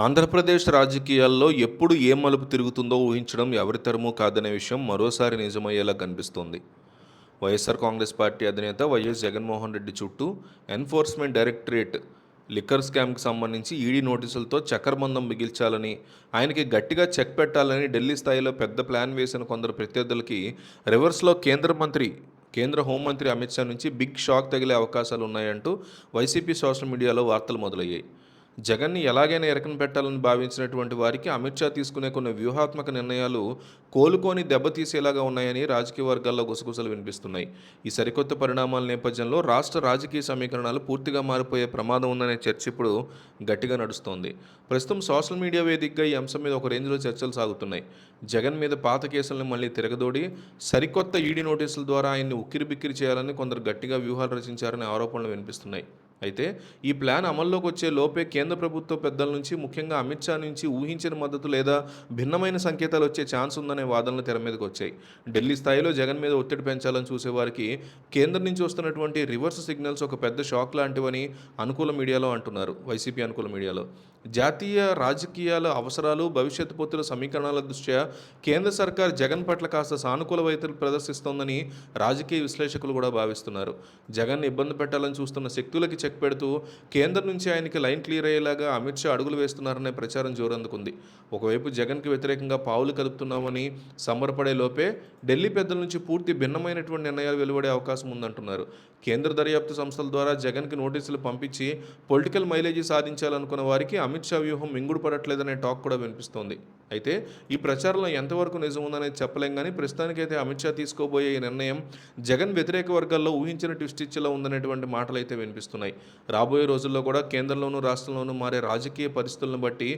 ఆంధ్రప్రదేశ్ రాజకీయాల్లో ఎప్పుడు ఏ మలుపు తిరుగుతుందో ఊహించడం ఎవరి తరమూ కాదనే విషయం మరోసారి నిజమయ్యేలా కనిపిస్తోంది. వైఎస్ఆర్ కాంగ్రెస్ పార్టీ అధినేత వైఎస్ జగన్మోహన్ రెడ్డి చుట్టూ ఎన్ఫోర్స్మెంట్ డైరెక్టరేట్ లిక్కర్ స్కామ్కి సంబంధించి ఈడీ నోటీసులతో చక్కర్మందం మిగిల్చాలని, ఆయనకి గట్టిగా చెక్ పెట్టాలని ఢిల్లీ స్థాయిలో పెద్ద ప్లాన్ వేసిన కొందరు ప్రత్యర్థులకి రివర్స్లో కేంద్ర హోంమంత్రి అమిత్ షా నుంచి బిగ్ షాక్ తగిలే అవకాశాలు ఉన్నాయంటూ వైసీపీ సోషల్ మీడియాలో వార్తలు మొదలయ్యాయి. జగన్ని ఎలాగైనా ఎరకన పెట్టాలని భావించినటువంటి వారికి అమిత్ షా తీసుకునే కొన్ని వ్యూహాత్మక నిర్ణయాలు కోలుకొని దెబ్బతీసేలాగా ఉన్నాయని రాజకీయ వర్గాల్లో గుసగుసలు వినిపిస్తున్నాయి. ఈ సరికొత్త పరిణామాల నేపథ్యంలో రాష్ట్ర రాజకీయ సమీకరణాలు పూర్తిగా మారిపోయే ప్రమాదం ఉందనే చర్చ ఇప్పుడు గట్టిగా నడుస్తోంది. ప్రస్తుతం సోషల్ మీడియా వేదికగా ఈ అంశం మీద ఒక రేంజ్లో చర్చలు సాగుతున్నాయి. జగన్ మీద పాత కేసులను మళ్ళీ తిరగదోడి సరికొత్త ఈడీ నోటీసుల ద్వారా ఆయన్ని ఉక్కిరిబిక్కిరి చేయాలని కొందరు గట్టిగా వ్యూహాలు రచించారనే ఆరోపణలు వినిపిస్తున్నాయి. అయితే ఈ ప్లాన్ అమల్లోకి వచ్చే లోపే కేంద్ర ప్రభుత్వ పెద్దల నుంచి, ముఖ్యంగా అమిత్ షా నుంచి ఊహించిన మద్దతు లేదా భిన్నమైన సంకేతాలు వచ్చే ఛాన్స్ ఉందనే వాదనలు తెర మీదకి వచ్చాయి. ఢిల్లీ స్థాయిలో జగన్ మీద ఒత్తిడి పెంచాలని చూసేవారికి కేంద్రం నుంచి వస్తున్నటువంటి రివర్స్ సిగ్నల్స్ ఒక పెద్ద షాక్ లాంటివని అనుకూల మీడియాలో అంటున్నారు. వైసీపీ అనుకూల మీడియాలో జాతీయ రాజకీయాల అవసరాలు, భవిష్యత్తు పొత్తుల సమీకరణాల దృష్ట్యా కేంద్ర సర్కార్ జగన్ పట్ల కాస్త సానుకూల వైఖరి ప్రదర్శిస్తోందని రాజకీయ విశ్లేషకులు కూడా భావిస్తున్నారు. జగన్ ఇబ్బంది పెట్టాలని చూస్తున్న శక్తులకి చెక్ పెడుతూ కేంద్రం నుంచి ఆయనకి లైన్ క్లియర్ అయ్యేలాగా అమిత్ షా అడుగులు వేస్తున్నారనే ప్రచారం జోరందుకుంది. ఒకవైపు జగన్కి వ్యతిరేకంగా పావులు కదుపుతున్నామని సంబరపడే లోపే ఢిల్లీ పెద్దల నుంచి పూర్తి భిన్నమైనటువంటి నిర్ణయాలు వెలువడే అవకాశం ఉందంటున్నారు. కేంద్ర దర్యాప్తు సంస్థల ద్వారా జగన్కి నోటీసులు పంపించి పొలిటికల్ మైలేజీ సాధించాలనుకున్న వారికి అమిత్ షా వ్యూహం మింగుడు పడట్లేదనే టాక్ కూడా వినిపిస్తోంది. అయితే ఈ ప్రచారంలో ఎంతవరకు నిజం ఉందనేది చెప్పలేం, కానీ ప్రస్తుతానికైతే అమిత్ షా తీసుకోబోయే ఈ నిర్ణయం జగన్ వ్యతిరేక వర్గాల్లో ఊహించిన ట్విస్ట్ ఇచ్చేలా ఉందనేటువంటి మాటలు అయితే వినిపిస్తున్నాయి. రాబోయే రోజుల్లో కూడా కేంద్రంలోనూ రాష్ట్రంలోనూ మారే రాజకీయ పరిస్థితులను బట్టి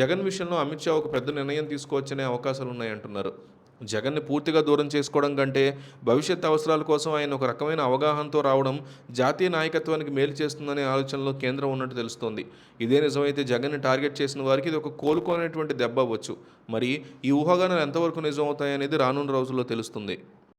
జగన్ విషయంలో అమిత్ షా ఒక పెద్ద నిర్ణయం తీసుకోవచ్చనే అవకాశాలు ఉన్నాయంటున్నారు. జగన్ని పూర్తిగా దూరం చేసుకోవడం కంటే భవిష్యత్ అవసరాల కోసం ఆయన ఒక రకమైన అవగాహనతో రావడం జాతీయ నాయకత్వానికి మేలు చేస్తుందనే ఆలోచనలో కేంద్రం ఉన్నట్టు తెలుస్తోంది. ఇదే నిజమైతే జగన్ని టార్గెట్ చేసిన వారికి ఇది ఒక కోలుకోనేటువంటి దెబ్బ అవ్వచ్చు. మరి ఈ ఊహాగానాలు ఎంతవరకు నిజం అవుతాయనేది రానున్న రోజుల్లో తెలుస్తుంది.